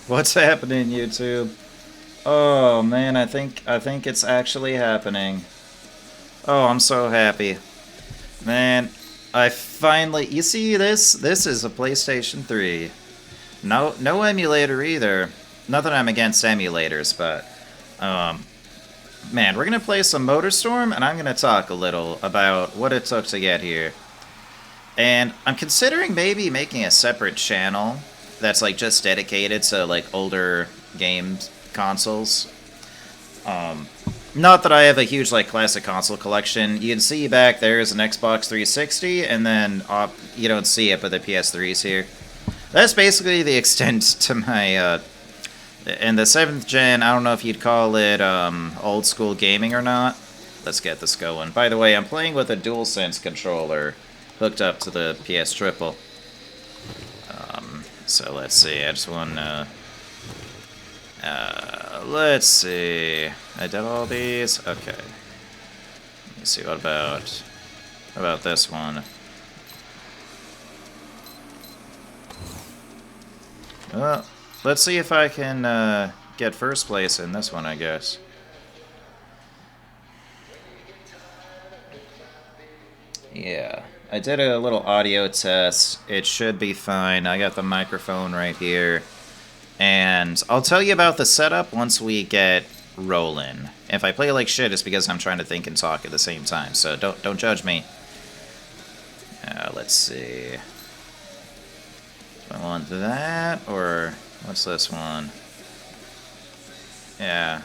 What's happening, YouTube? Oh man, I think it's actually happening. Oh, I'm so happy. Man, I finally you see this? This is a PlayStation 3. No emulator either. Not that I'm against emulators, but um man, we're gonna play some Motorstorm and I'm gonna talk a little about what it took to get here. And I'm considering maybe making a separate channel that's like just dedicated to like older games consoles. Um, Not that I have a huge like classic console collection. You can see back there is an Xbox 360, and then you don't see it, but the PS3's here. That's basically the extent to my. And the 7th gen, I don't know if you'd call it old school gaming or not. Let's get this going. By the way, I'm playing with a DualSense controller hooked up to the PS Triple. So let's see. I just want to. Let's see. I did all these? Okay. Let me see, what about this one? Well, let's see if I can get first place in this one, I guess. Yeah. I did a little audio test. It should be fine. I got the microphone right here. And I'll tell you about the setup once we get rolling. If I play like shit, it's because I'm trying to think and talk at the same time, so don't judge me. Let's see. Do I want that, or what's this one? Yeah.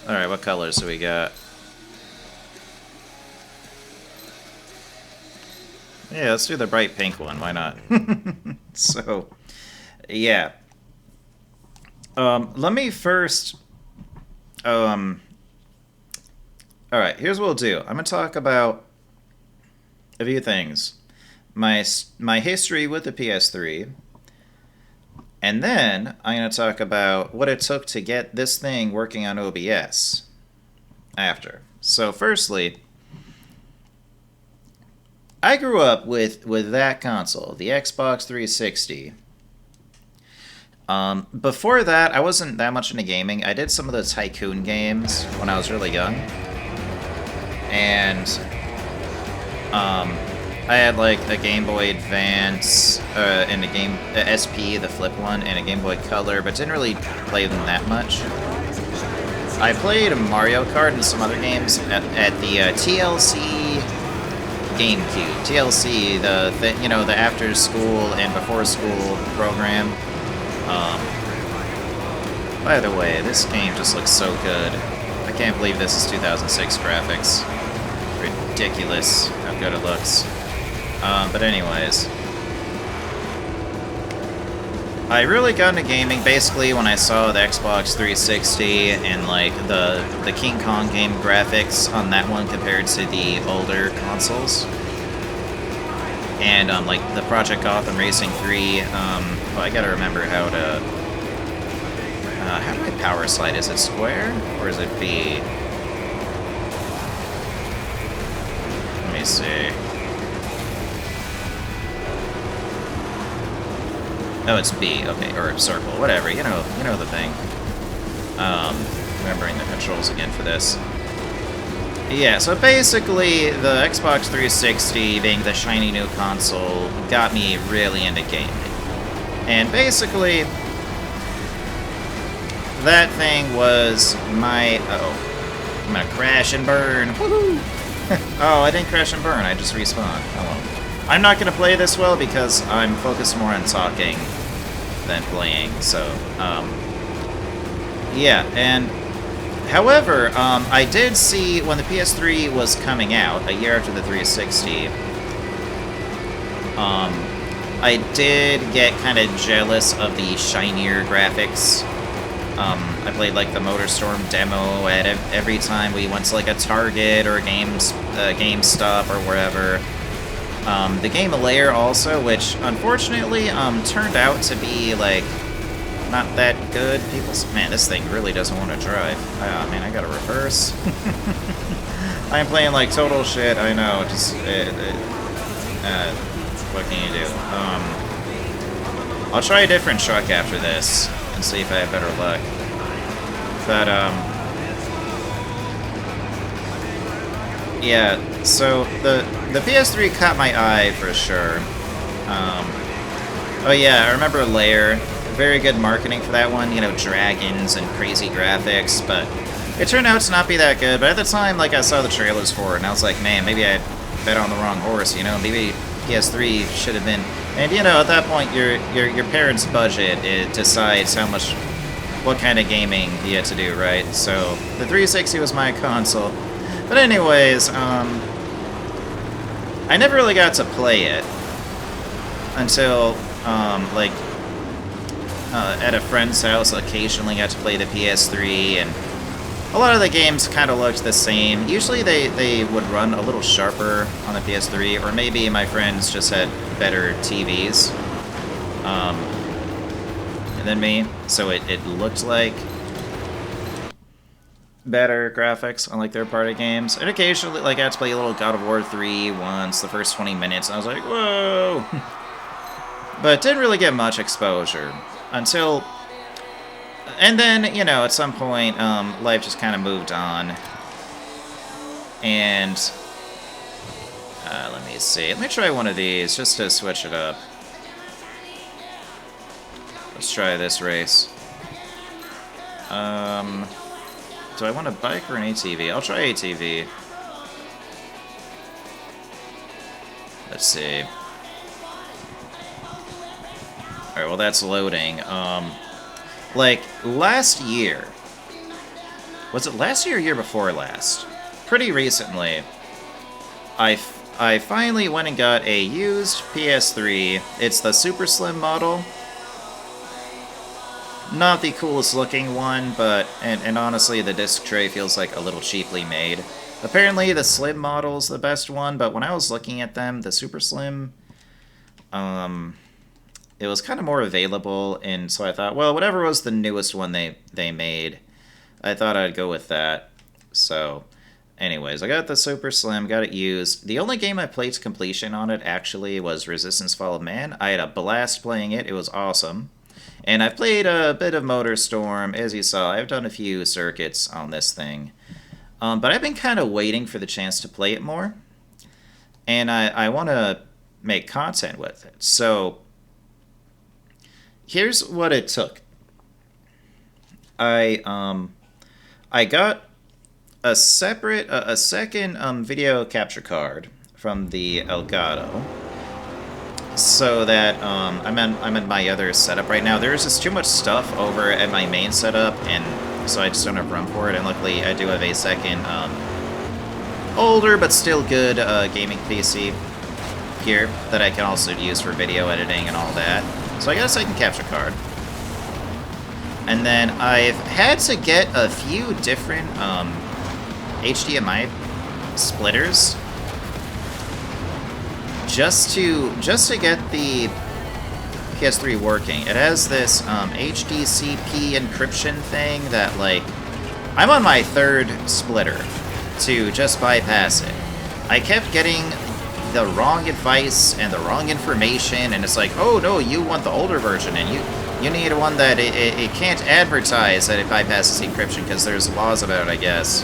Alright, what colors do we got? Yeah, let's do the bright pink one, why not? So, yeah. Let me first. Alright, here's what we'll do. I'm gonna talk about a few things. My history with the PS3, and then I'm gonna talk about what it took to get this thing working on OBS after. So, firstly, I grew up with that console, the Xbox 360. Before that, I wasn't that much into gaming. I did some of the tycoon games when I was really young. And, I had, like, a Game Boy Advance, and a SP, the flip one, and a Game Boy Color, but didn't really play them that much. I played Mario Kart and some other games at the TLC GameCube. TLC, the after school and before school program. By the way, this game just looks so good. I can't believe this is 2006 graphics. Ridiculous how good it looks. But anyways. I really got into gaming basically when I saw the Xbox 360 and like the King Kong game graphics on that one compared to the older consoles. And like the Project Gotham Racing 3, well, I gotta remember how to how do I power slide? Is it square or is it B? Let me see. Oh, it's B. Okay, or circle, whatever. You know the thing. Remembering the controls again for this. Yeah, so basically, the Xbox 360 being the shiny new console got me really into gaming. And basically, that thing was my... Uh-oh. I'm gonna crash and burn. Woohoo! Oh, I didn't crash and burn, I just respawned. Oh well. I'm not gonna play this well because I'm focused more on talking than playing, so, yeah, and... However, I did see when the PS3 was coming out, a year after the 360, I did get kind of jealous of the shinier graphics. I played like the Motorstorm demo at every time we went to like a Target or a GameStop or wherever. The game A Layer also, which unfortunately turned out to be like not that good. Man, this thing really doesn't want to drive. Oh man, I gotta reverse. I'm playing like total shit. I know. Just what can you do? I'll try a different truck after this and see if I have better luck. But, yeah, so the PS3 caught my eye for sure. Oh yeah, I remember Lair. Very good marketing for that one, you know, dragons and crazy graphics, but it turned out to not be that good. But at the time, like, I saw the trailers for it, and I was like, man, maybe I bet on the wrong horse, you know? Maybe PS3 should have been... And, you know, at that point, your parents' budget, it decides what kind of gaming you had to do, right? So, the 360 was my console. But anyways, I never really got to play it until, at a friend's house, occasionally got to play the PS3, and a lot of the games kind of looked the same. Usually they would run a little sharper on the PS3, or maybe my friends just had better TVs than me, so it looked like better graphics on like third-party games. And occasionally, like, I had to play a little God of War 3 once, the first 20 minutes, and I was like, whoa! But didn't really get much exposure until... And then, you know, at some point, life just kind of moved on. And... let me see. Let me try one of these, just to switch it up. Let's try this race. Do I want a bike or an ATV? I'll try ATV. Let's see. Alright, well that's loading. Like, last year... Was it last year or year before last? Pretty recently, I finally went and got a used PS3. It's the super slim model. Not the coolest looking one, but... And honestly, the disc tray feels like a little cheaply made. Apparently, the slim model's the best one, but when I was looking at them, the super slim... It was kind of more available, and so I thought, well, whatever was the newest one they made, I thought I'd go with that. So, anyways, I got the Super Slim, got it used. The only game I played to completion on it, actually, was Resistance Fall of Man. I had a blast playing it. It was awesome. And I've played a bit of Motorstorm. As you saw, I've done a few circuits on this thing. But I've been kind of waiting for the chance to play it more. And I want to make content with it. So... Here's what it took. I got a second video capture card from the Elgato, so that I'm in my other setup right now. There's just too much stuff over at my main setup, and so I just don't have room for it. And luckily, I do have a second older but still good gaming PC here that I can also use for video editing and all that. So I got a second capture card. And then I've had to get a few different HDMI splitters just to get the PS3 working. It has this HDCP encryption thing that, like, I'm on my third splitter to just bypass it. I kept getting the wrong advice and the wrong information, and it's like, oh no, you want the older version, and you need one that it can't advertise that it bypasses encryption because there's laws about it, I guess.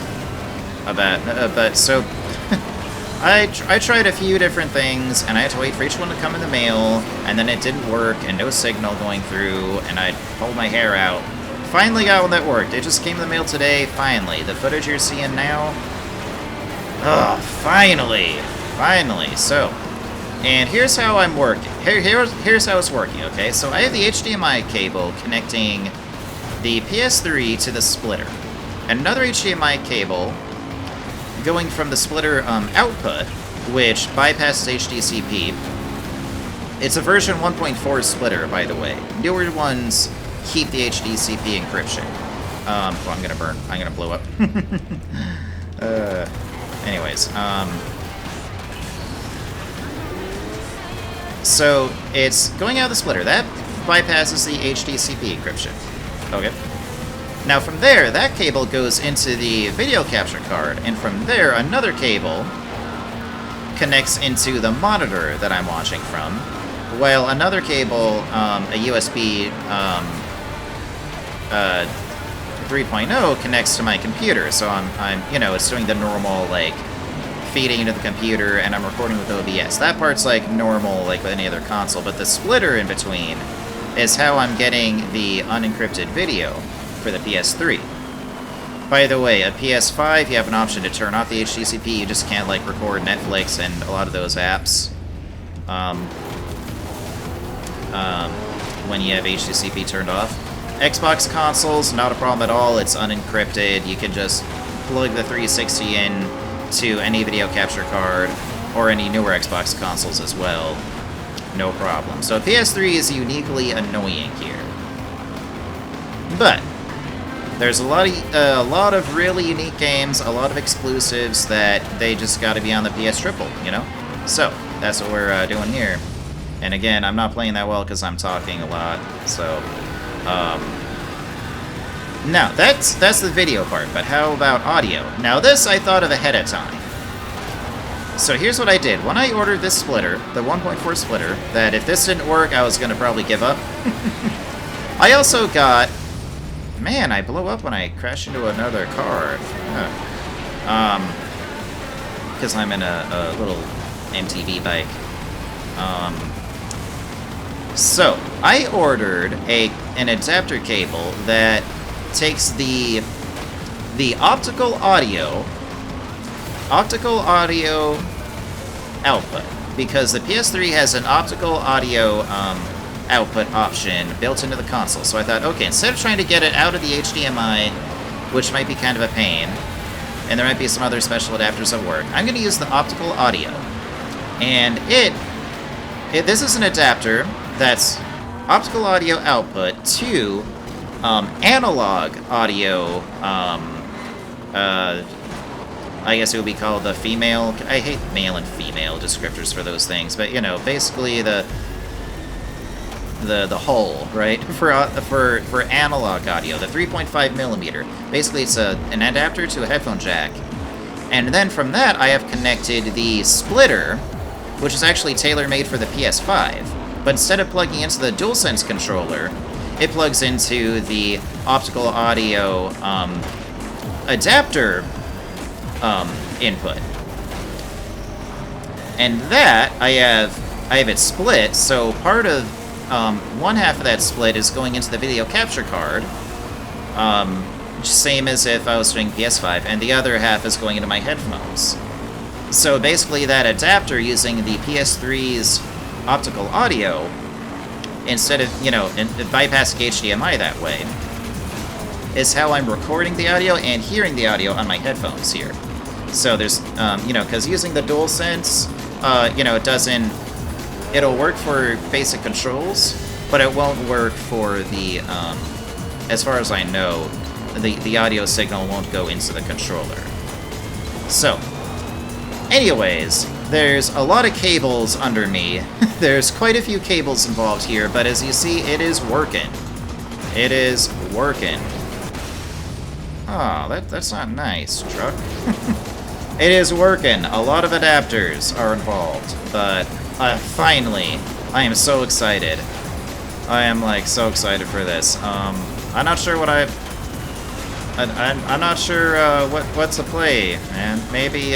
But so I tried a few different things, and I had to wait for each one to come in the mail, and then it didn't work, and no signal going through, and I pulled my hair out. Finally got one that worked. It just came in the mail today. Finally, the footage you're seeing now. Oh, finally. Finally, so, and here's how I'm working. Here's how it's working, okay? So I have the HDMI cable connecting the PS3 to the splitter, and another HDMI cable going from the splitter output, which bypasses HDCP. It's a version 1.4 splitter, by the way. Newer ones keep the HDCP encryption. Oh, I'm gonna burn. I'm gonna blow up. Anyways, so it's going out of the splitter. That bypasses the HDCP encryption. Okay. Now from there, that cable goes into the video capture card, and from there, another cable connects into the monitor that I'm watching from, while another cable, a USB 3.0, connects to my computer. So I'm, you know, it's doing the normal, like, feeding into the computer, and I'm recording with OBS. That part's, like, normal, like with any other console, but the splitter in between is how I'm getting the unencrypted video for the PS3. By the way, a PS5, you have an option to turn off the HDCP. You just can't, like, record Netflix and a lot of those apps when you have HDCP turned off. Xbox consoles, not a problem at all. It's unencrypted. You can just plug the 360 in to any video capture card or any newer Xbox consoles as well. No problem. So PS3 is uniquely annoying here. But there's a lot of really unique games, a lot of exclusives that they just got to be on the PS Triple, you know? So, that's what we're doing here. And again, I'm not playing that well because I'm talking a lot, so... Now, that's the video part, but how about audio? Now, this I thought of ahead of time. So here's what I did. When I ordered this splitter, the 1.4 splitter, that if this didn't work, I was going to probably give up. I also got... Man, I blow up when I crash into another car. Because I'm in a little MTV bike. So, I ordered an adapter cable that takes the optical audio output, because the PS3 has an optical audio output option built into the console. So I thought, okay, instead of trying to get it out of the HDMI, which might be kind of a pain, and there might be some other special adapters that work, I'm going to use the optical audio. And this is an adapter that's optical audio output to analog audio, I guess it would be called the female... I hate male and female descriptors for those things, but, you know, basically the whole, right? For analog audio, the 3.5 millimeter. Basically, it's an adapter to a headphone jack. And then from that, I have connected the splitter, which is actually tailor-made for the PS5. But instead of plugging into the DualSense controller, it plugs into the optical audio adapter input. And that, I have it split, so part of one half of that split is going into the video capture card, same as if I was doing PS5, and the other half is going into my headphones. So basically that adapter using the PS3's optical audio, instead of, you know, bypassing HDMI that way, is how I'm recording the audio and hearing the audio on my headphones here. So there's, you know, because using the DualSense, you know, it'll work for basic controls, but it won't work for the, as far as I know, the audio signal won't go into the controller. So, anyways, there's a lot of cables under me. There's quite a few cables involved here, but as you see, it is working. It is working. Oh, that's not nice, truck. It is working. A lot of adapters are involved, but finally, I am so excited. I am, like, so excited for this. I'm not sure what I'm not sure what to play, man. Maybe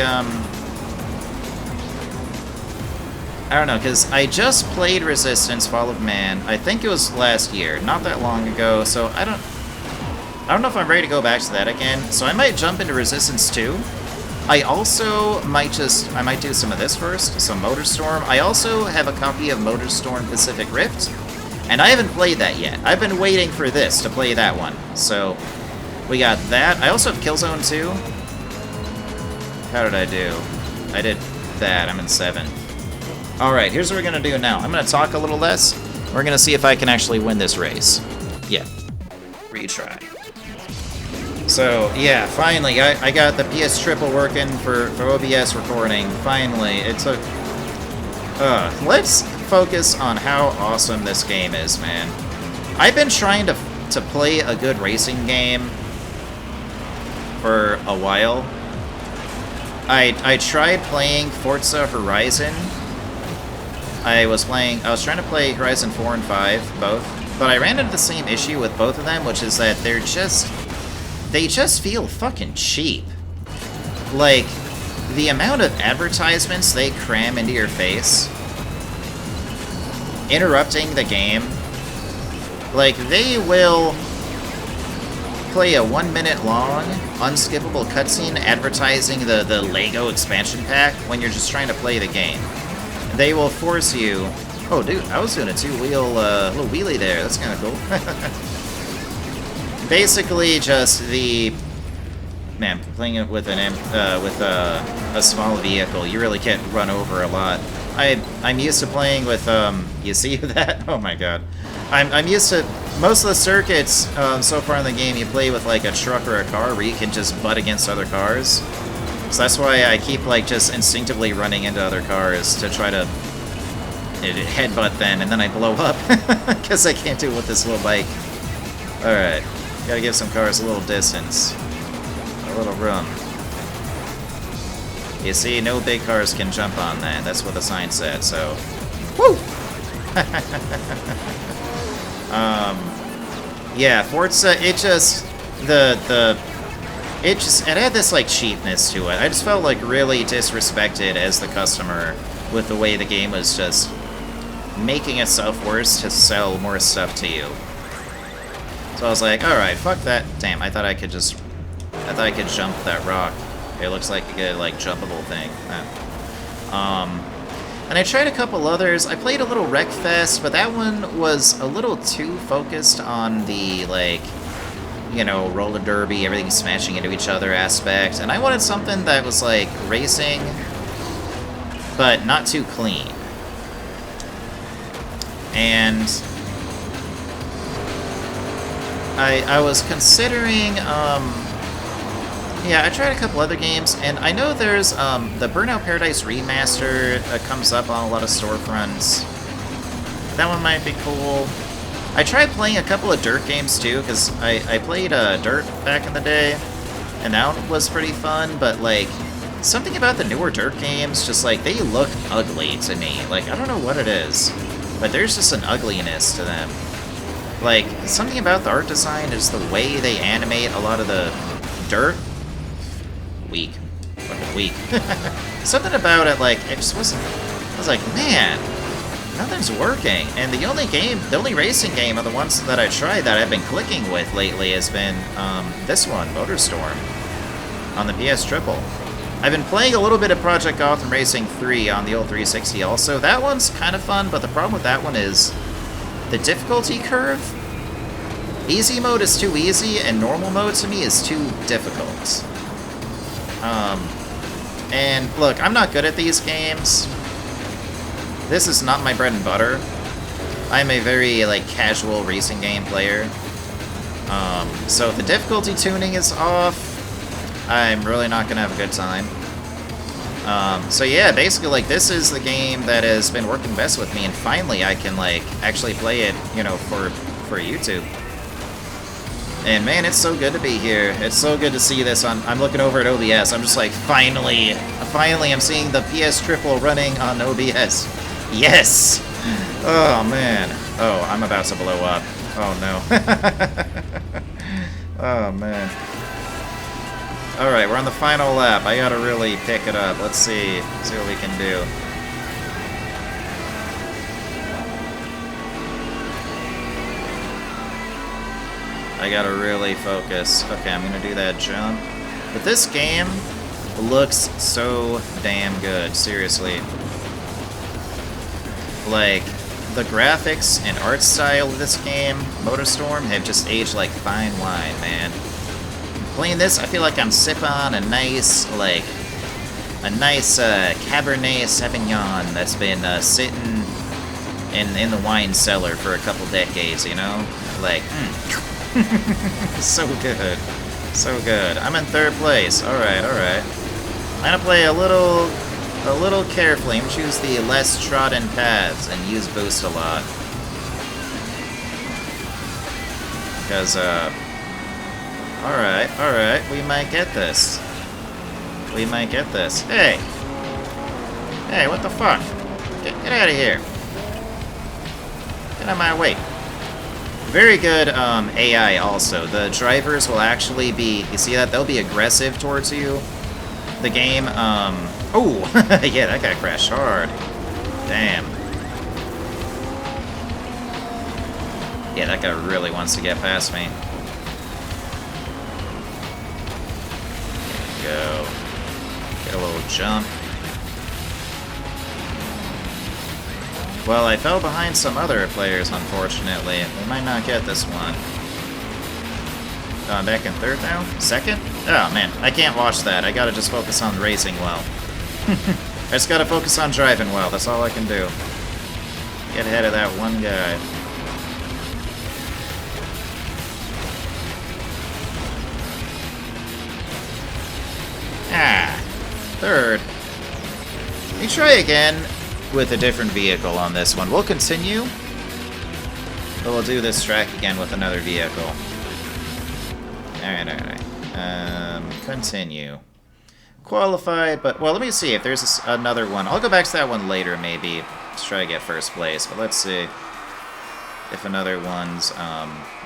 I don't know, because I just played Resistance: Fall of Man. I think it was last year, not that long ago. So I don't know if I'm ready to go back to that again. So I might jump into Resistance 2. I also might do some of this first, some Motorstorm. I also have a copy of Motorstorm Pacific Rift, and I haven't played that yet. I've been waiting for this to play that one. So we got that. I also have Killzone 2. How did I do? I did that. I'm in 7th. Alright, here's what we're going to do now. I'm going to talk a little less. We're going to see if I can actually win this race. Yeah. Retry. So, yeah, finally, I got the PS Triple working for OBS recording. Finally, it took... let's focus on how awesome this game is, man. I've been trying to play a good racing game for a while. I tried playing Forza Horizon. I was trying to play Horizon 4 and 5, both, but I ran into the same issue with both of them, which is that they just feel fucking cheap. Like, the amount of advertisements they cram into your face, interrupting the game, like, they will play a 1 minute long, unskippable cutscene advertising the Lego expansion pack when you're just trying to play the game. They will force you... Oh, dude, I was doing a two-wheel, little wheelie there. That's kind of cool. Basically, just the... Man, playing it with a small vehicle, you really can't run over a lot. I'm used to playing with, you see that? Oh my god. I'm used to... Most of the circuits so far in the game, you play with, like, a truck or a car where you can just butt against other cars. So that's why I keep, like, just instinctively running into other cars to try to headbutt them, and then I blow up, because I can't do it with this little bike. Alright, gotta give some cars a little distance. A little room. You see, no big cars can jump on that. That's what the sign said, so... Woo! Yeah, Forza, it just... It had this, like, cheapness to it. I just felt, like, really disrespected as the customer with the way the game was just making itself worse to sell more stuff to you. So I was like, alright, fuck that. Damn, I thought I could jump that rock. It looks like a good, like, jumpable thing. And I tried a couple others. I played a little Wreckfest, but that one was a little too focused on the, like, you know, roller derby, everything smashing into each other aspect. And I wanted something that was, like, racing, but not too clean. And I was considering, yeah, I tried a couple other games, and I know there's the Burnout Paradise Remaster that comes up on a lot of storefronts. That one might be cool. I tried playing a couple of Dirt games too, because I played Dirt back in the day, and that one was pretty fun, but like, something about the newer Dirt games, just like, they look ugly to me. Like, I don't know what it is, but there's just an ugliness to them. Like, something about the art design is the way they animate a lot of the Dirt. Weak. Fucking weak. Something about it, like, it just wasn't... I was like, man, nothing's working. And the only racing game of the ones that I tried that I've been clicking with lately has been this one, Motorstorm, on the PS Triple. I've been playing a little bit of Project Gotham Racing 3 on the old 360 also. That one's kind of fun, but the problem with that one is the difficulty curve. Easy mode is too easy, and normal mode to me is too difficult. And look, I'm not good at these games. This is not my bread and butter. I'm a very, like, casual racing game player. So if the difficulty tuning is off, I'm really not gonna have a good time. So yeah, basically, like, this is the game that has been working best with me, and finally I can, like, actually play it, you know, for YouTube. And man, it's so good to be here. It's so good to see this on... I'm looking over at OBS. I'm just like, finally I'm seeing the PS Triple running on OBS. Yes! Oh, man. Oh, I'm about to blow up. Oh, no. Oh, man. Alright, we're on the final lap. I gotta really pick it up. Let's see what we can do. I gotta really focus. Okay, I'm gonna do that jump. But this game looks so damn good, seriously. Like, the graphics and art style of this game, Motorstorm, have just aged like fine wine, man. Playing this, I feel like I'm sipping on a nice, Cabernet Sauvignon that's been sitting in the wine cellar for a couple decades, you know? Like, so good. So good. I'm in third place. Alright. I'm gonna play a little carefully. I'm gonna choose the less trodden paths and use boost a lot. Because, alright, we might get this. Hey! Hey, what the fuck? Get out of here. Get out of my way. Very good AI also. The drivers will actually be, you see that? They'll be aggressive towards you. The game, oh, yeah, that guy crashed hard. Damn. Yeah, that guy really wants to get past me. There we go. Get a little jump. Well, I fell behind some other players, unfortunately. We might not get this one. I'm back in third now? Second? Oh, man. I can't watch that. I gotta just focus on racing well. I just gotta focus on driving well. That's all I can do. Get ahead of that one guy. Ah. Third. Let me try again with a different vehicle on this one. We'll continue, but we'll do this track again with another vehicle. Alright. Continue. Qualified, but, well, let me see if there's another one. I'll go back to that one later, maybe. Let's try to get first place, but let's see if another one's,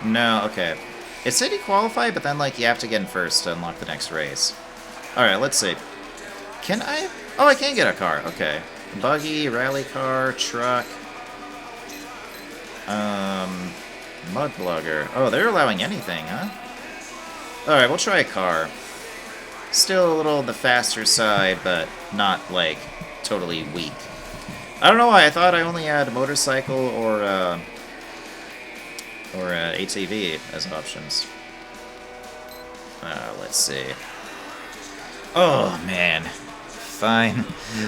no, okay. It said you qualify, but then, like, you have to get in first to unlock the next race. Alright, let's see. Can I? Oh, I can get a car, okay. Buggy, rally car, truck, mudblugger. Oh, they're allowing anything, huh? Alright, we'll try a car. Still a little on the faster side, but not, like, totally weak. I don't know why, I thought I only had a motorcycle or ATV as options. Let's see. Oh, man. Fine.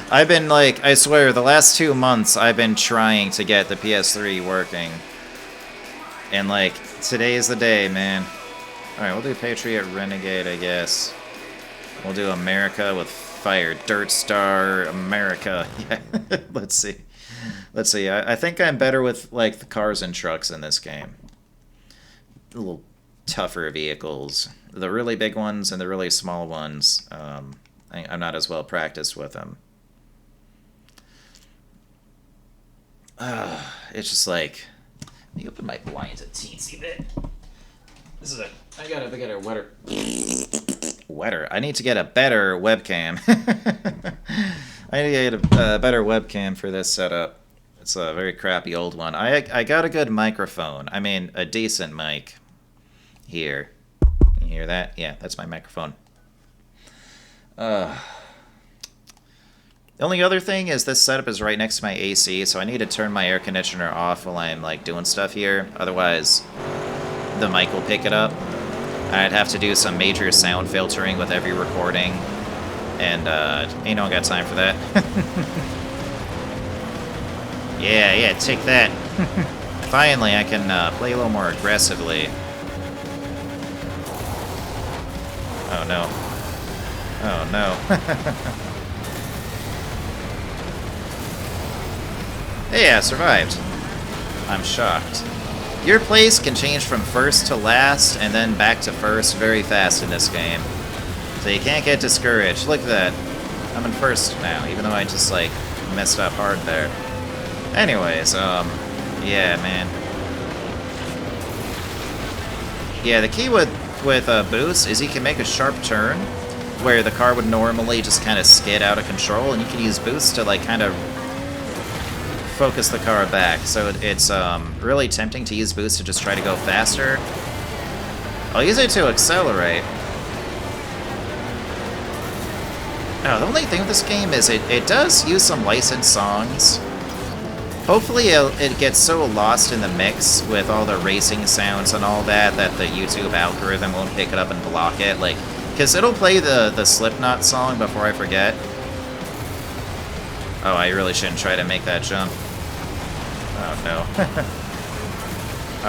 I've been, like, I swear, the last 2 months I've been trying to get the PS3 working. And, like, today is the day, man. Alright, we'll do Patriot Renegade, I guess. We'll do America with Fire. Dirt Star America. Yeah, let's see. Let's see. I think I'm better with, like, the cars and trucks in this game. A little tougher vehicles. The really big ones and the really small ones, I'm not as well practiced with them. It's just like, let me open my blinds a teensy bit. I got a wetter. I need to get a better webcam. I need to get a better webcam for this setup. It's a very crappy old one. I got a good microphone. I mean, a decent mic here. You hear that? Yeah, that's my microphone. The only other thing is this setup is right next to my AC, so I need to turn my air conditioner off while I'm, like, doing stuff here. Otherwise, the mic will pick it up. I'd have to do some major sound filtering with every recording, and, ain't no one got time for that. Yeah, take that. Finally, I can, play a little more aggressively. Oh, no. Oh, no. Hey, I survived. I'm shocked. Your place can change from first to last, and then back to first very fast in this game. So you can't get discouraged. Look at that. I'm in first now, even though I just, like, messed up hard there. Anyways, yeah, man. Yeah, the key with boost is you can make a sharp turn, where the car would normally just kind of skid out of control, and you can use boost to, like, kind of focus the car back. So it's really tempting to use boost to just try to go faster. I'll use it to accelerate. Oh, the only thing with this game is it does use some licensed songs. Hopefully it gets so lost in the mix with all the racing sounds and all that the YouTube algorithm won't pick it up and block it. Like, because it'll play the Slipknot song before I forget. Oh, I really shouldn't try to make that jump. Oh, no.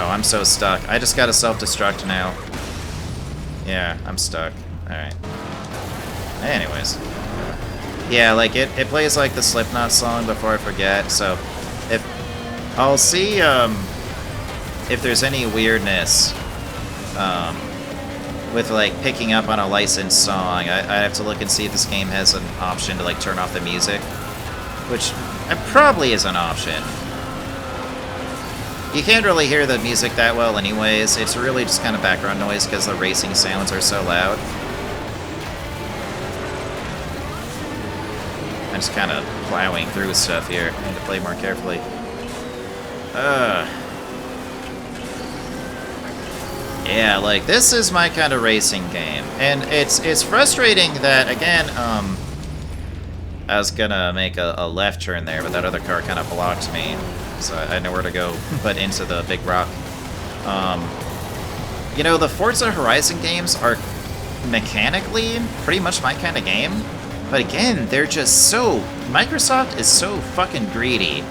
Oh, I'm so stuck. I just gotta self-destruct now. Yeah, I'm stuck. Alright. Anyways. Yeah, like, it plays, like, the Slipknot song before I forget, so if... I'll see, if there's any weirdness, with, like, picking up on a licensed song. I have to look and see if this game has an option to, like, turn off the music. Which probably is an option. You can't really hear the music that well anyways. It's really just kind of background noise because the racing sounds are so loud. I'm just kind of plowing through stuff here. I need to play more carefully. Yeah, like, this is my kind of racing game. And it's frustrating that, again, I was gonna make a left turn there, but that other car kind of blocked me. So I had nowhere to go but into the big rock. You know, the Forza Horizon games are mechanically pretty much my kind of game. But again, they're just so... Microsoft is so fucking greedy.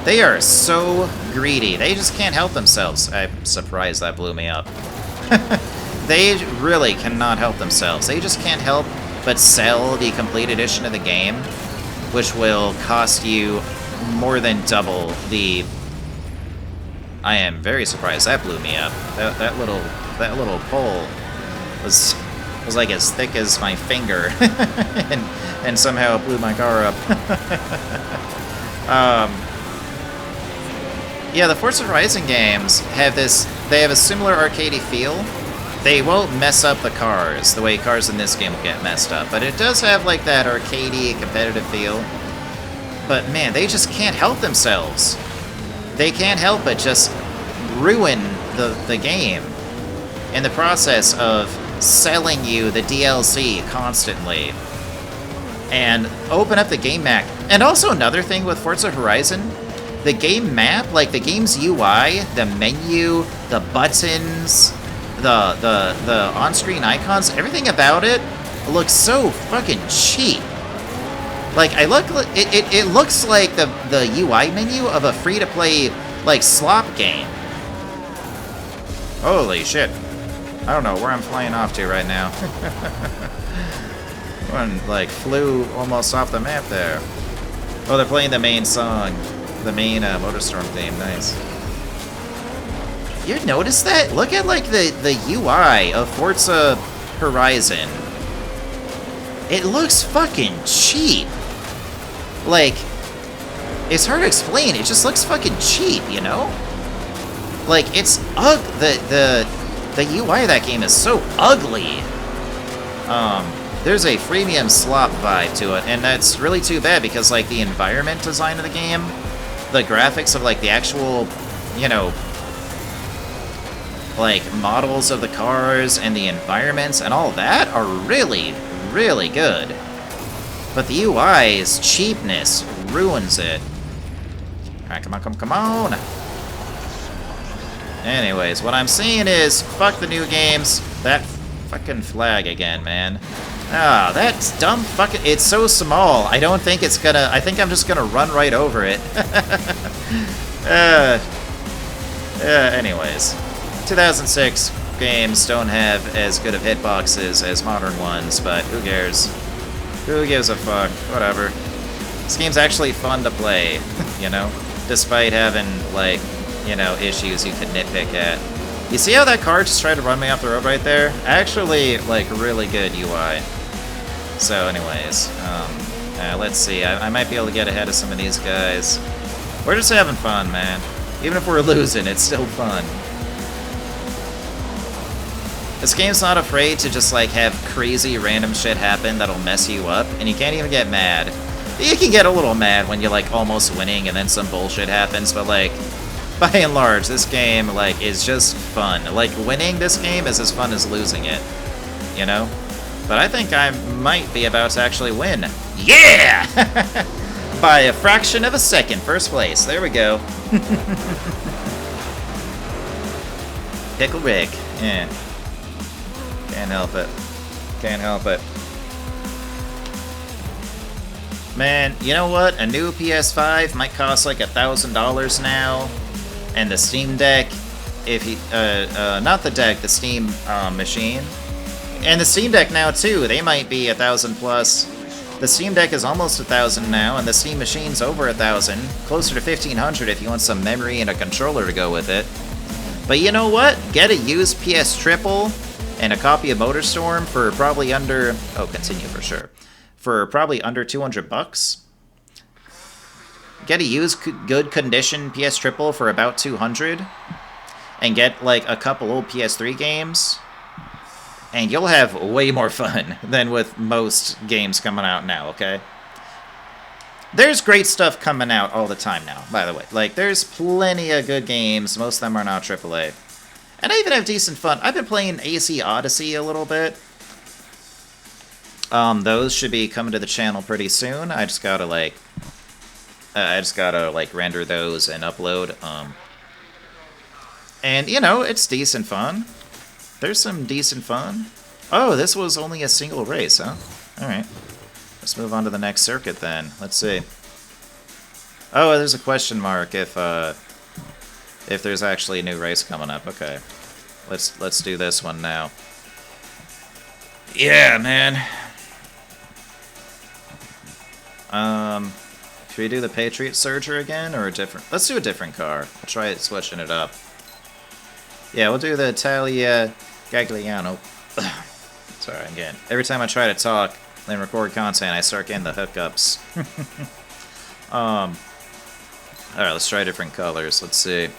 They are so greedy. They just can't help themselves. I'm surprised that blew me up. They really cannot help themselves. They just can't help but sell the complete edition of the game, which will cost you more than double the... I am very surprised that blew me up. That little pole was like as thick as my finger, and somehow it blew my car up. Yeah, the Forza Horizon games have this. They have a similar arcadey feel. They won't mess up the cars the way cars in this game will get messed up, but it does have like that arcadey competitive feel. But man, they just can't help themselves. They can't help but just ruin the game in the process of selling you the DLC constantly. And open up the game map. And also another thing with Forza Horizon, the game map, like the game's UI, the menu, the buttons, the on-screen icons, everything about it looks so fucking cheap. Like, it looks like the UI menu of a free-to-play, like, slop game. Holy shit. I don't know where I'm flying off to right now. One, like, flew almost off the map there. Oh, they're playing the main song. The main Motorstorm theme. Nice. You notice that? Look at, like, the UI of Forza Horizon. It looks fucking cheap. Like, it's hard to explain. It just looks fucking cheap, you know? Like, it's the UI of that game is so ugly. There's a freemium slop vibe to it, and that's really too bad because, like, the environment design of the game, the graphics of, like, the actual, you know, like, models of the cars and the environments and all that are really, really good. But the UI's cheapness ruins it. Alright, come on. Anyways, what I'm saying is, fuck the new games. That fucking flag again, man. Ah, that's dumb fucking... It's so small, I don't think it's gonna... I think I'm just gonna run right over it. Anyways. 2006 games don't have as good of hitboxes as modern ones, but who cares? Who gives a fuck? Whatever. This game's actually fun to play, you know? Despite having, like, you know, issues you could nitpick at. You see how that car just tried to run me off the road right there? Actually, like, really good UI. So, anyways, let's see. I might be able to get ahead of some of these guys. We're just having fun, man. Even if we're losing, it's still fun. This game's not afraid to just, like, have crazy random shit happen that'll mess you up, and you can't even get mad. You can get a little mad when you're, like, almost winning and then some bullshit happens, but, like, by and large, this game, like, is just fun. Like, winning this game is as fun as losing it, you know? But I think I might be about to actually win. Yeah! By a fraction of a second, first place. There we go. Pickle Rick. Yeah. Can't help it. Can't help it. Man, you know what? A new PS5 might cost like $1,000 now. And the Steam Deck, if you, not the deck, the Steam machine. And the Steam Deck now too, they might be 1,000 plus. The Steam Deck is almost 1,000 now, and the Steam machine's over 1,000. Closer to 1,500 if you want some memory and a controller to go with it. But you know what? Get a used PS Triple and a copy of Motorstorm for probably under... Oh, continue for sure. For probably under 200 bucks. get a used good condition PS Triple for about 200, and get like a couple old PS3 games, and you'll have way more fun than with most games coming out now, okay? There's great stuff coming out all the time now, by the way. Like, there's plenty of good games. Most of them are not AAA. And I even have decent fun. I've been playing AC Odyssey a little bit. Those should be coming to the channel pretty soon. I just gotta, like, render those and upload. And, you know, it's decent fun. There's some decent fun. Oh, this was only a single race, huh? Alright. Let's move on to the next circuit then. Let's see. Oh, there's a question mark if there's actually a new race coming up. Okay. Let's do this one now. Yeah, man. Should we do the Patriot Surger again or a different? Let's do a different car. I'll try switching it up. Yeah, we'll do the Italia Gagliano. Sorry, again. Every time I try to talk and record content, I start getting the hookups. Alright, let's try different colors. Let's see.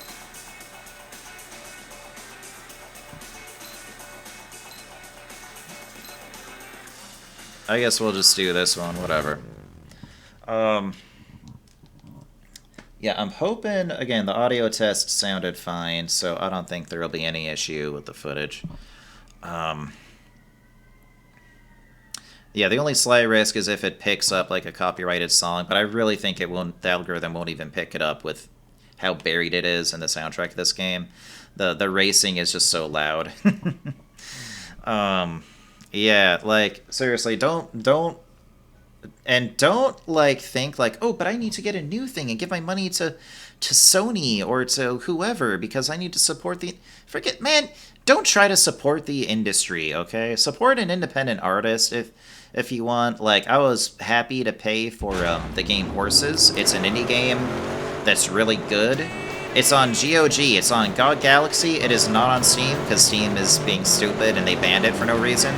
I guess we'll just do this one, whatever. Yeah, I'm hoping, again, the audio test sounded fine, so I don't think there will be any issue with the footage. Yeah, the only slight risk is if it picks up like a copyrighted song, but I really think it won't. The algorithm won't even pick it up with how buried it is in the soundtrack of this game. The racing is just so loud. Yeah, like seriously, don't like think like, oh, but I need to get a new thing and give my money to Sony or to whoever because I need to support the. Forget, man. Don't try to support the industry, okay? Support an independent artist if you want. Like, I was happy to pay for the game Horses. It's an indie game that's really good. It's on GOG. It's on GOG Galaxy. It is not on Steam because Steam is being stupid and they banned it for no reason.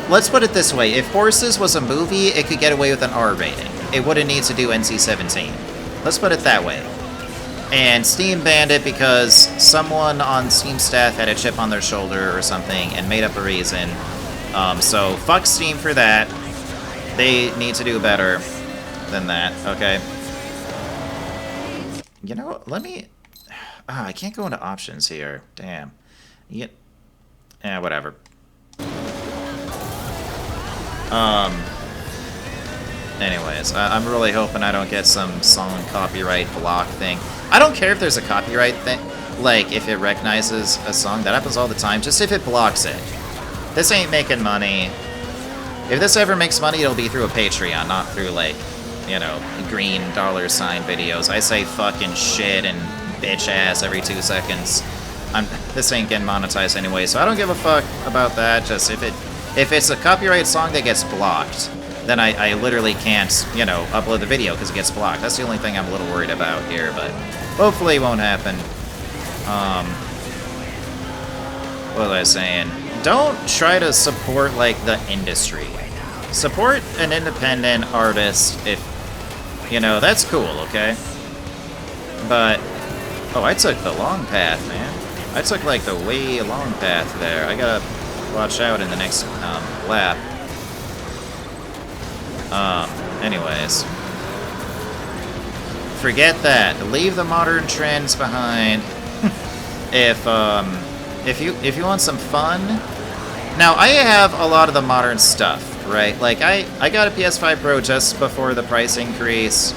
Let's put it this way. If Horses was a movie, it could get away with an R rating. It wouldn't need to do NC-17. Let's put it that way. And Steam banned it because someone on Steam staff had a chip on their shoulder or something and made up a reason. So fuck Steam for that. They need to do better than that, okay? You know, let me... I can't go into options here. Damn. Yeah, whatever. Anyways, I'm really hoping I don't get some song copyright block thing. I don't care if there's a copyright thing, like if it recognizes a song. That happens all the time, just if it blocks it. This ain't making money. If this ever makes money, it'll be through a Patreon, not through, like, you know, green $$ videos. I say fucking shit and bitch ass every 2 seconds. This ain't getting monetized anyway, so I don't give a fuck about that. Just if it's a copyright song that gets blocked, then I literally can't, you know, upload the video because it gets blocked. That's the only thing I'm a little worried about here, but hopefully it won't happen. What was I saying? Don't try to support, like, the industry. Support an independent artist if, you know, that's cool, okay? But, oh, I took the long path, man. I took, like, the way long path there. I gotta watch out in the next lap. Anyways. Forget that. Leave the modern trends behind. If you want some fun... Now, I have a lot of the modern stuff, right? Like, I got a PS5 Pro just before the price increase,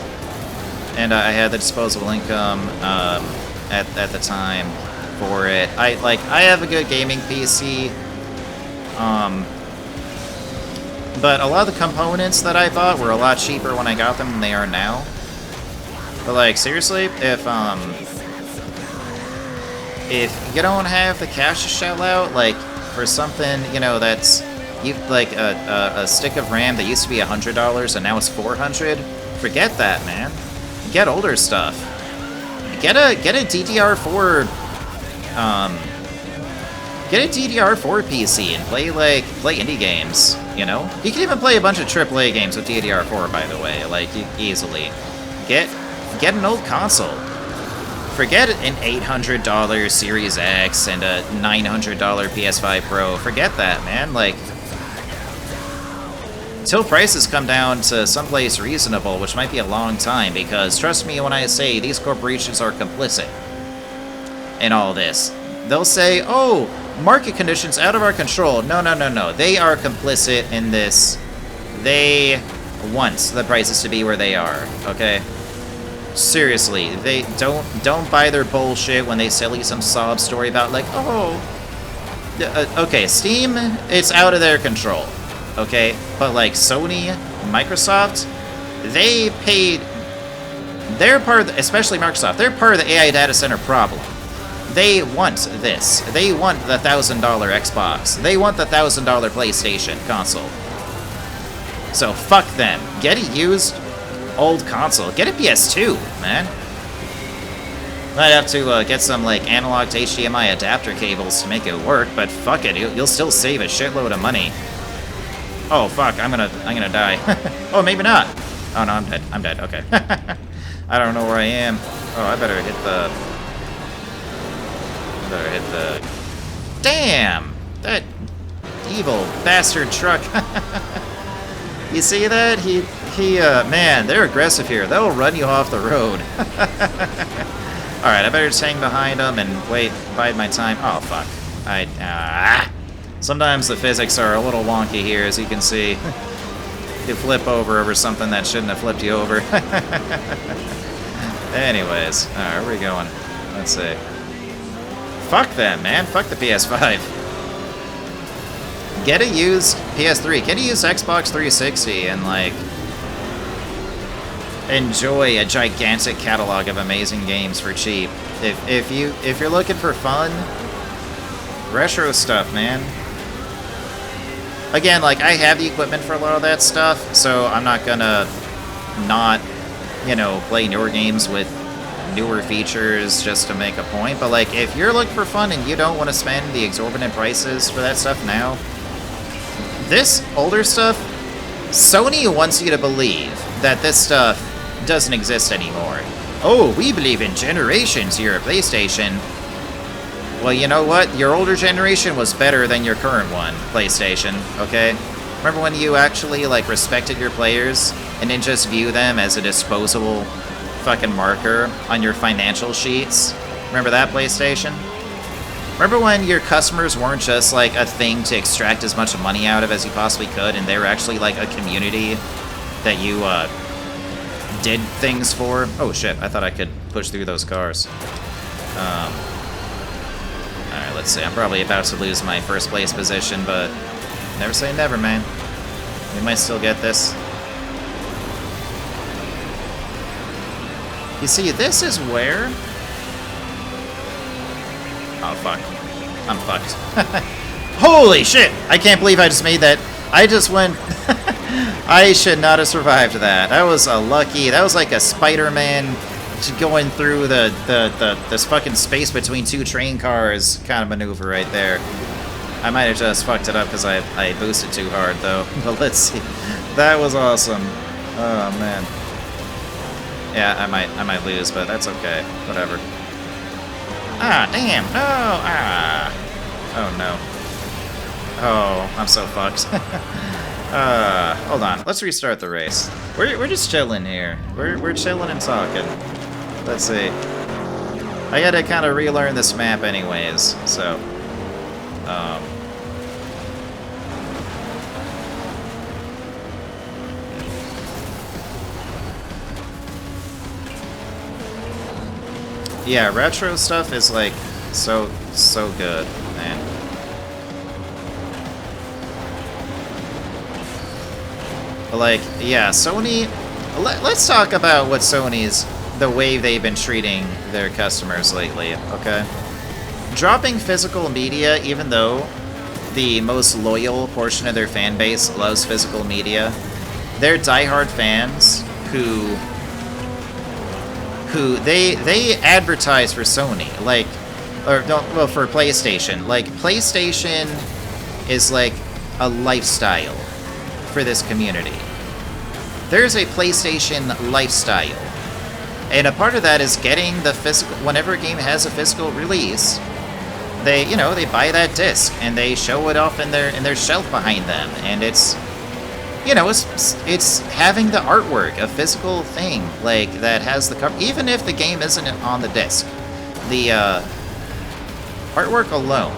and I had the disposable income at the time for it. I have a good gaming PC, but a lot of the components that I bought were a lot cheaper when I got them than they are now. But, like, seriously, if you don't have the cash to shell out, like, for something, you know, that's, like, a stick of RAM that used to be $100 and now it's $400, forget that, man. Get older stuff. Get a DDR4, get a DDR4 PC and play indie games. You know? You can even play a bunch of AAA games with DDR4, by the way, like, easily. Get an old console. Forget an $800 Series X and a $900 PS5 Pro. Forget that, man. Like, till prices come down to someplace reasonable, which might be a long time, because trust me when I say these corporations are complicit in all this. They'll say, oh, market conditions out of our control. No, no, no, no. They are complicit in this. They want the prices to be where they are, okay? Seriously, they don't buy their bullshit when they sell you some sob story about, like, oh, okay, Steam, it's out of their control, okay? But, like, Sony, Microsoft, they paid, they're part of the, especially Microsoft, they're part of the AI data center problem. They want this. They want the $1,000 Xbox. They want the $1,000 PlayStation console. So fuck them. Get a used old console. Get a PS2, man. Might have to get some like analog to HDMI adapter cables to make it work, but fuck it, you'll still save a shitload of money. Oh fuck, I'm gonna die. Oh, maybe not. Oh no, I'm dead. I'm dead. Okay. I don't know where I am. Oh, I better hit the. Damn! That evil bastard truck. You see that? Man, they're aggressive here. They'll run you off the road. Alright, I better just hang behind them and bide my time. Oh, fuck. Sometimes the physics are a little wonky here, as you can see. You flip over something that shouldn't have flipped you over. Anyways, alright, where are we going? Let's see. Fuck them, man. Fuck the PS5. Get a used PS3. Get a used Xbox 360 and, like, enjoy a gigantic catalog of amazing games for cheap. If you're looking for fun, retro stuff, man. Again, like, I have the equipment for a lot of that stuff, so I'm not gonna not, you know, play newer games with newer features just to make a point. But, like, if you're looking for fun and you don't want to spend the exorbitant prices for that stuff now, this older stuff, Sony wants you to believe that this stuff doesn't exist anymore. Oh, we believe in generations, your PlayStation. Well, you know what? Your older generation was better than your current one, PlayStation, okay? Remember when you actually, like, respected your players and didn't just view them as a disposable fucking marker on your financial sheets? Remember that, PlayStation? Remember when your customers weren't just, like, a thing to extract as much money out of as you possibly could, and they were actually, like, a community that you, did things for? Oh, shit, I thought I could push through those cars. Alright, let's see. I'm probably about to lose my first place position, but never say never, man. We might still get this. You see, this is where... Oh, fuck. I'm fucked. Holy shit! I can't believe I just made that. I just went... I should not have survived that. That was a lucky... That was like a Spider-Man going through this fucking space between two train cars kind of maneuver right there. I might have just fucked it up because I boosted too hard, though. But let's see. That was awesome. Oh, man. Yeah, I might lose, but that's okay. Whatever. Ah, damn! No! Ah! Oh, no. Oh, I'm so fucked. Hold on. Let's restart the race. We're just chilling here. We're chilling and talking. Let's see. I gotta kind of relearn this map anyways, so... Yeah, retro stuff is, like, so good, man. But, like, yeah, Sony... Let's talk about what Sony's... the way they've been treating their customers lately, okay? Dropping physical media, even though the most loyal portion of their fan base loves physical media, they're diehard fans who they advertise for Sony, like, or no, well, for PlayStation. Like, PlayStation is like a lifestyle. for this community. There's a PlayStation lifestyle. And a part of that is getting the physical, whenever a game has a physical release, they, you know, they buy that disc and they show it off in their shelf behind them, and it's, you know, it's having the artwork, a physical thing like that has the cover, even if the game isn't on the disc. The artwork alone.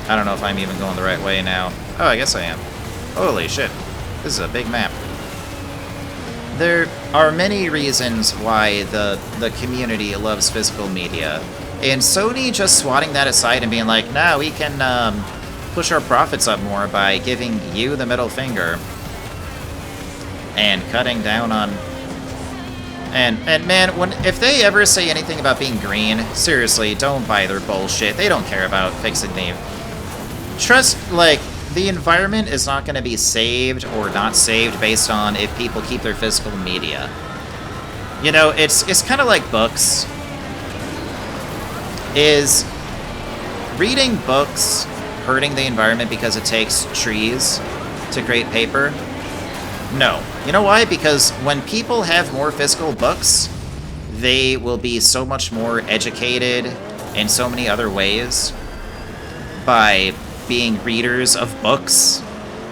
I don't know if I'm even going the right way now. Oh, I guess I am. Holy shit. This is a big map. There are many reasons why the community loves physical media. And Sony just swatting that aside and being like, nah, we can push our profits up more by giving you the middle finger and cutting down on... And man, if they ever say anything about being green, seriously, don't buy their bullshit. They don't care about fixing the... Trust, like... The environment is not going to be saved or not saved based on if people keep their physical media. You know, it's kind of like books. Is reading books hurting the environment because it takes trees to create paper? No. You know why? Because when people have more physical books, they will be so much more educated in so many other ways by being readers of books,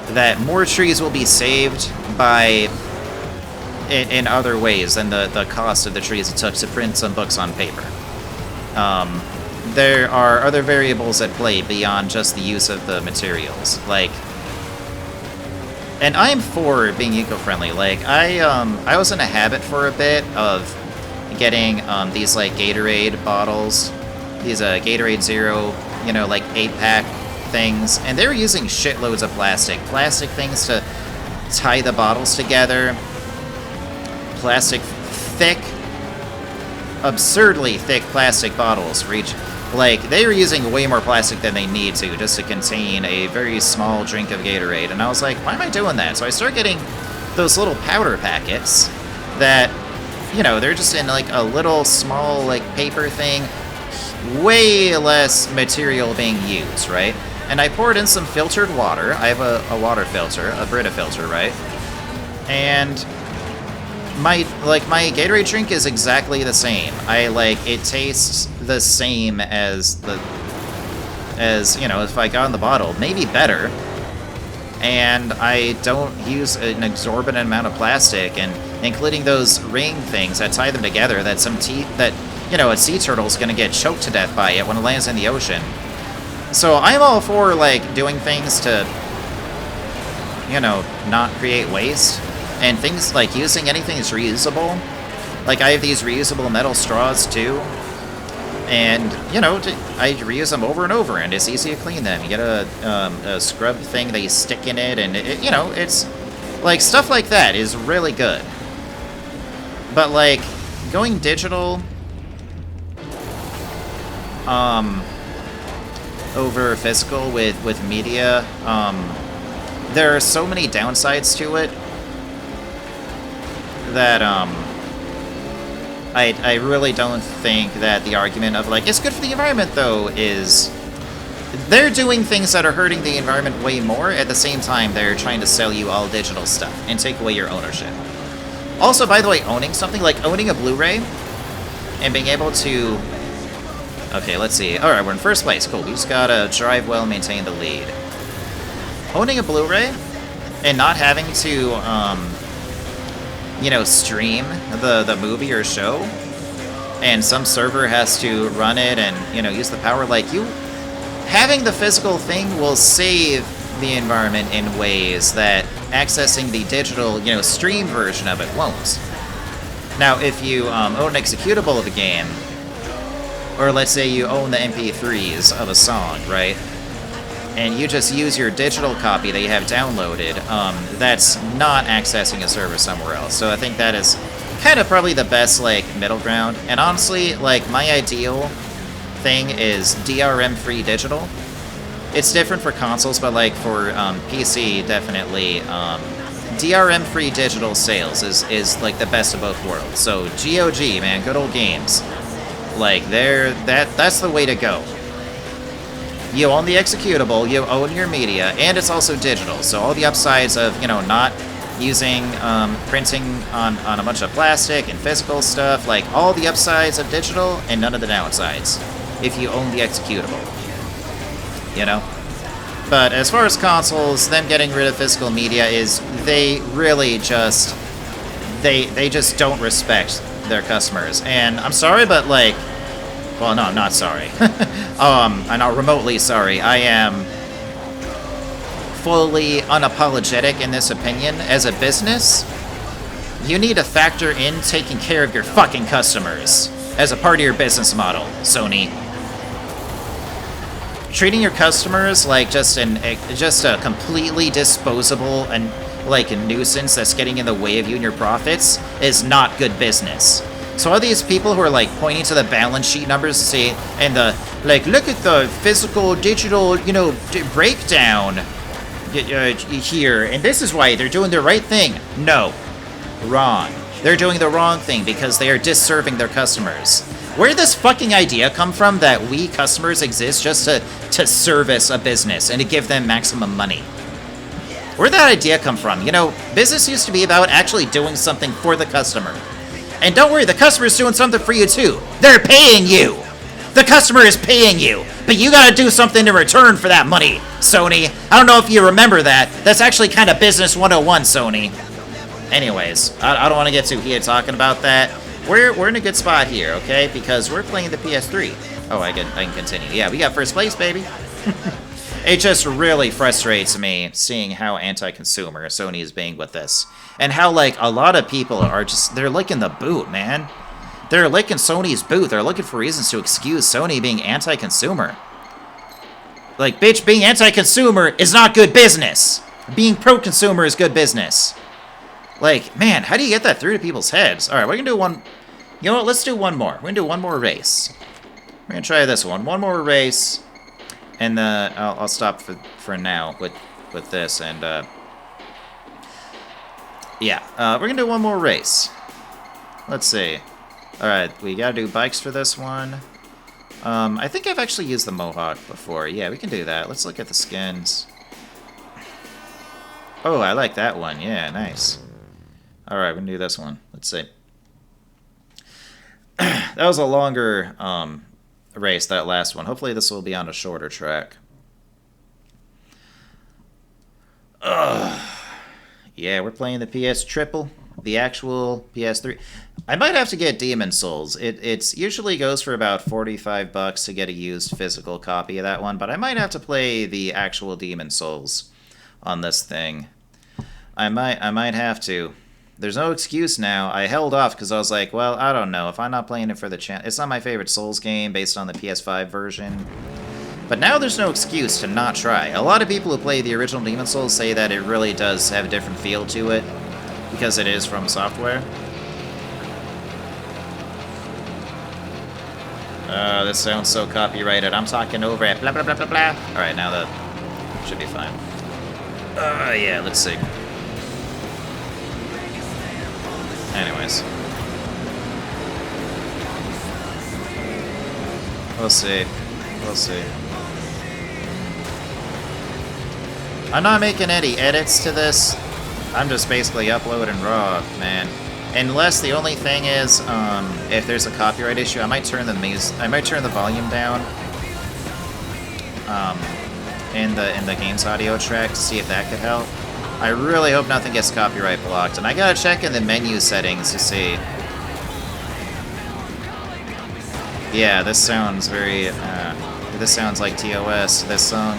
that more trees will be saved by in other ways than the cost of the trees it took to print some books on paper. There are other variables at play beyond just the use of the materials. Like, and I'm for being eco-friendly. Like, I was in a habit for a bit of getting these like Gatorade bottles, these Gatorade Zero, you know, like 8-pack things, and they were using shitloads of plastic things to tie the bottles together, plastic, thick, absurdly thick plastic bottles for each. Like, they were using way more plastic than they need to just to contain a very small drink of Gatorade, and I was like, why am I doing that? So I started getting those little powder packets that, you know, they're just in like a little small like paper thing, way less material being used, right? And I poured in some filtered water. I have a water filter, a Brita filter, right? And my Gatorade drink is exactly the same. It tastes the same as you know, if I got in the bottle, maybe better. And I don't use an exorbitant amount of plastic, and including those ring things that tie them together that you know, a sea turtle's gonna get choked to death by it when it lands in the ocean. So I'm all for, like, doing things to, you know, not create waste. And things like using anything that's reusable. Like, I have these reusable metal straws, too. And, you know, I reuse them over and over, and it's easy to clean them. You get a scrub thing that you stick in it, and, you know, it's... Like, stuff like that is really good. But, like, going digital... over physical with media, there are so many downsides to it that I really don't think that the argument of like it's good for the environment though is they're doing things that are hurting the environment way more. At the same time, they're trying to sell you all digital stuff and take away your ownership. Also, by the way, owning something like owning a Blu-ray and being able to... Okay, let's see. Alright, we're in first place. Cool. We just gotta drive well, maintain the lead. Owning a Blu-ray and not having to, you know, stream the movie or show, and some server has to run it and, you know, use the power, like, you... Having the physical thing will save the environment in ways that accessing the digital, you know, stream version of it won't. Now, if you own an executable of a game, or let's say you own the MP3s of a song, right? And you just use your digital copy that you have downloaded, that's not accessing a server somewhere else. So I think that is kind of probably the best, like, middle ground. And honestly, like, my ideal thing is DRM-free digital. It's different for consoles, but, like, for PC, definitely, DRM-free digital sales is like the best of both worlds. So GOG, man, good old games. Like, that's the way to go. You own the executable, you own your media, and it's also digital. So all the upsides of, you know, not using printing on a bunch of plastic and physical stuff, like all the upsides of digital and none of the downsides if you own the executable, you know? But as far as consoles, them getting rid of physical media is, they really just, they just don't respect their customers. And I'm sorry, but like, well, no, I'm not sorry. I'm not remotely sorry. I am fully unapologetic in this opinion. As a business, you need to factor in taking care of your fucking customers as a part of your business model, Sony. Treating your customers like just a completely disposable and like a nuisance that's getting in the way of you and your profits is not good business. So all these people who are like pointing to the balance sheet numbers to say, and the like, look at the physical digital, you know, breakdown here, and this is why they're doing the right thing. No, wrong. They're doing the wrong thing because they are disserving their customers. Where did this fucking idea come from that we customers exist just to service a business and to give them maximum money? Where'd that idea come from? You know, business used to be about actually doing something for the customer. And don't worry, the customer's doing something for you too. They're paying you! The customer is paying you, but you gotta do something in return for that money, Sony. I don't know if you remember that. That's actually kind of business 101, Sony. Anyways, I don't want to get too heated talking about that. We're in a good spot here, okay? Because we're playing the PS3. Oh, I can continue. Yeah, we got first place, baby. It just really frustrates me seeing how anti-consumer Sony is being with this. And how, like, a lot of people are just, they're licking the boot, man. They're licking Sony's boot. They're looking for reasons to excuse Sony being anti-consumer. Like, bitch, being anti-consumer is not good business. Being pro-consumer is good business. Like, man, how do you get that through to people's heads? Alright, we're gonna do one... You know what, let's do one more. We're gonna do one more race. We're gonna try this one. One more race. And I'll stop for now with this, and yeah, we're gonna do one more race. Let's see. Alright, we gotta do bikes for this one. I think I've actually used the Mohawk before. Yeah, we can do that. Let's look at the skins. Oh, I like that one. Yeah, nice. Alright, we're gonna do this one. Let's see. That was a longer race, that last one. Hopefully this will be on a shorter track. Yeah, we're playing the PS Triple, the actual PS3. I might have to get Demon Souls. It's usually goes for about $45 to get a used physical copy of that one, but I might have to play the actual Demon Souls on this thing. I might have to. There's no excuse now. I held off because I was like, well, I don't know. If I'm not playing it for the channel... It's not my favorite Souls game based on the PS5 version. But now there's no excuse to not try. A lot of people who play the original Demon Souls say that it really does have a different feel to it because it is from software. This sounds so copyrighted. I'm talking over it. Blah, blah, blah, blah, blah. Alright, now that should be fine. Yeah, let's see. Anyways. We'll see. We'll see. I'm not making any edits to this. I'm just basically uploading raw, man. Unless the only thing is, if there's a copyright issue, I might turn the volume down. In the game's audio track to see if that could help. I really hope nothing gets copyright blocked, and I gotta check in the menu settings to see. Yeah, this sounds very, this sounds like TOS, this song.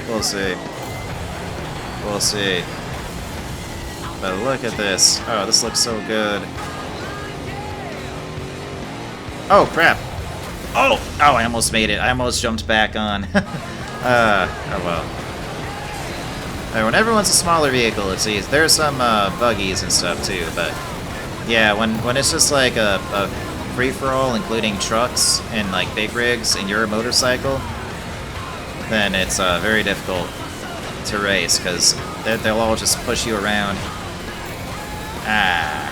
We'll see. We'll see. But look at this. Oh, this looks so good. Oh, crap. Oh! Oh, I almost made it. I almost jumped back on. Oh well. Whenever one's a smaller vehicle, it's easy. There's some buggies and stuff too, but yeah, when it's just like a free-for-all, including trucks and like big rigs, and you're a motorcycle, then it's very difficult to race because they'll all just push you around. Ah.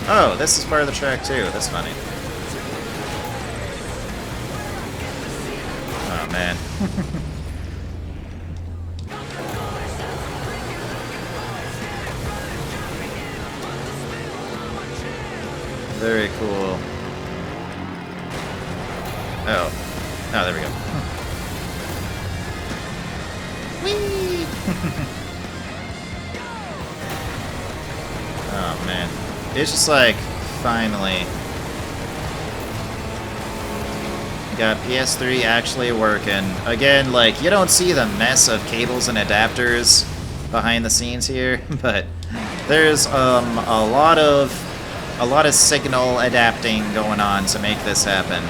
Oh, this is part of the track too. That's funny. man. Very cool. Oh. Oh, there we go. Whee! Oh, man. It's just like, finally. Got PS3 actually working. Again, like, you don't see the mess of cables and adapters behind the scenes here, but there's a lot of signal adapting going on to make this happen.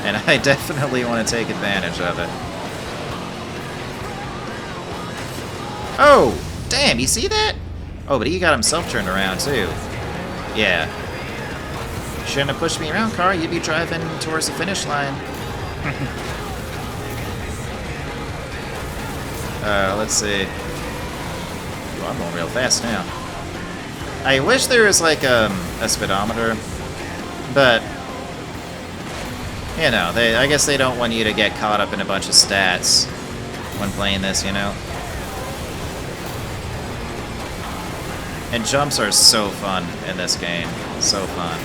And I definitely want to take advantage of it. Oh! Damn, you see that? Oh, but he got himself turned around, too. Yeah. Shouldn't have pushed me around, car. You'd be driving towards the finish line. Let's see. Ooh, I'm going real fast now. I wish there was, like, a speedometer. But, you know, I guess they don't want you to get caught up in a bunch of stats when playing this, you know? And jumps are so fun in this game. So fun.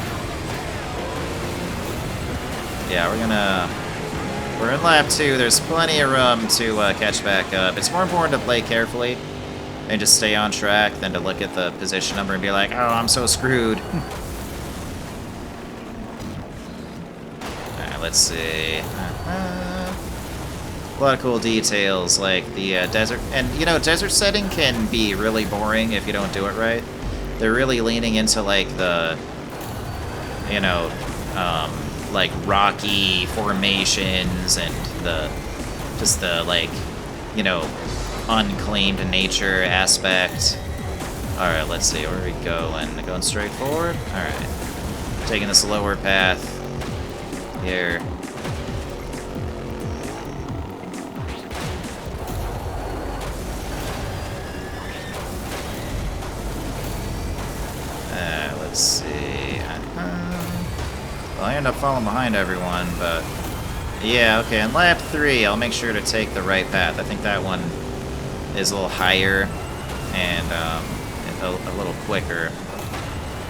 Yeah, we're in lap 2. There's plenty of room to catch back up. It's more important to play carefully and just stay on track than to look at the position number and be like, oh, I'm so screwed. Alright, let's see. A lot of cool details, like the desert. And, you know, desert setting can be really boring if you don't do it right. They're really leaning into, like, the, you know, like, rocky formations and just the, like, you know, unclaimed nature aspect. Alright, let's see, where are we going? Going straight forward? Alright. Taking this lower path here. Let's see. Well, I end up falling behind everyone, but yeah, okay. In lap 3, I'll make sure to take the right path. I think that one is a little higher and a little quicker.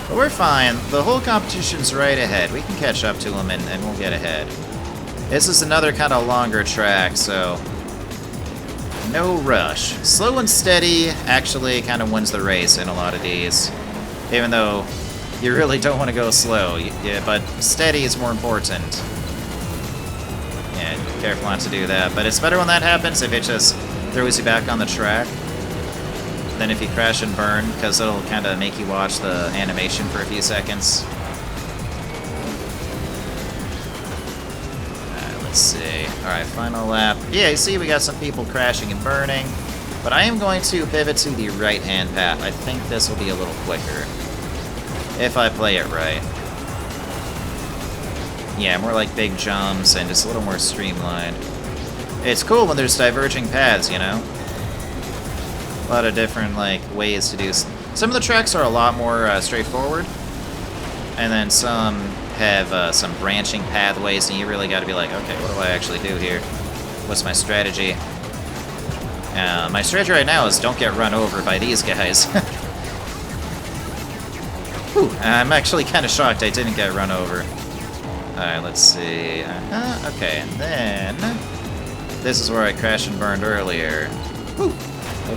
But we're fine. The whole competition's right ahead. We can catch up to them and we'll get ahead. This is another kind of longer track, so no rush. Slow and steady actually kind of wins the race in a lot of these. Even though you really don't want to go slow, yeah, but steady is more important. Yeah, be careful not to do that. But it's better when that happens if it just throws you back on the track than if you crash and burn, because it'll kind of make you watch the animation for a few seconds. Let's see. Alright, final lap. Yeah, you see we got some people crashing and burning. But I am going to pivot to the right-hand path. I think this will be a little quicker. If I play it right. Yeah, more like big jumps and just a little more streamlined. It's cool when there's diverging paths, you know? A lot of different, like, ways to do... Some of the tracks are a lot more straightforward. And then some have some branching pathways, and you really gotta be like, okay, what do I actually do here? What's my strategy? My strategy right now is don't get run over by these guys. Whew, I'm actually kind of shocked I didn't get run over. Alright, let's see. Okay, and then... This is where I crashed and burned earlier. Whew,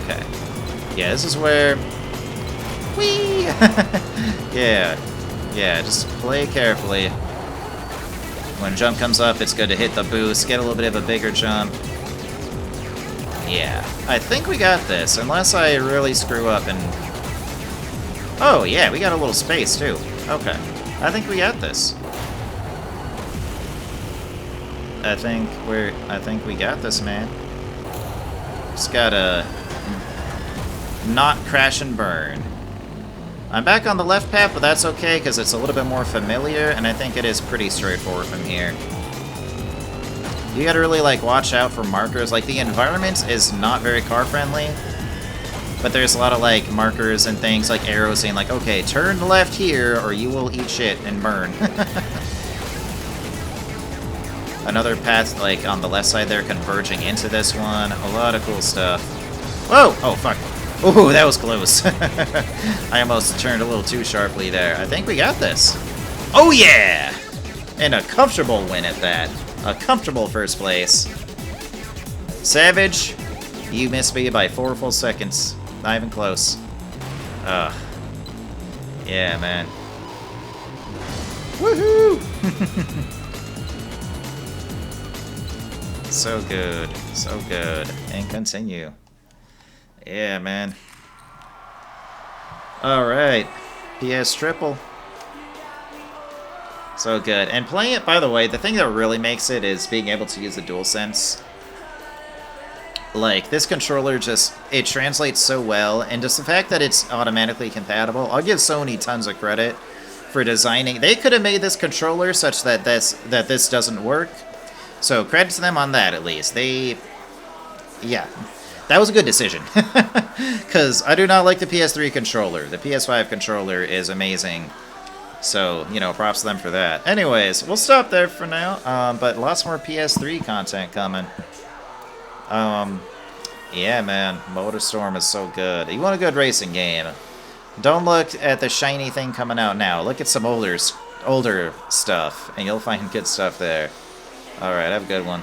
okay. Yeah, this is where... Whee! Yeah, just play carefully. When a jump comes up, it's good to hit the boost, get a little bit of a bigger jump. Yeah, I think we got this, unless I really screw up and... Oh, yeah, we got a little space, too. Okay. I think we got this. I think we got this, man. Just gotta... not crash and burn. I'm back on the left path, but that's okay, because it's a little bit more familiar, and I think it is pretty straightforward from here. You gotta really, like, watch out for markers. Like, the environment is not very car-friendly, but there's a lot of, like, markers and things, like arrows saying, like, okay, turn left here, or you will eat shit and burn. Another path, like, on the left side there, converging into this one. A lot of cool stuff. Whoa! Oh, fuck. Ooh, that was close. I almost turned a little too sharply there. I think we got this. Oh, yeah! And a comfortable win at that. A comfortable first place. Savage, you missed me by 4 full seconds. Not even close. Ugh. Yeah, man. Woohoo! So good. So good. And continue. Yeah, man. Alright. PS triple. So good. And playing it, by the way, the thing that really makes it is being able to use the DualSense. Like, this controller just, it translates so well, and just the fact that it's automatically compatible, I'll give Sony tons of credit for designing. They could have made this controller such that this doesn't work. So credit to them on that, at least. Yeah, that was a good decision. Because I do not like the PS3 controller. The PS5 controller is amazing. So, you know, props to them for that. Anyways, we'll stop there for now. But lots more PS3 content coming. Yeah, man. Motorstorm is so good. You want a good racing game. Don't look at the shiny thing coming out now. Look at some older stuff, and you'll find good stuff there. Alright, have a good one.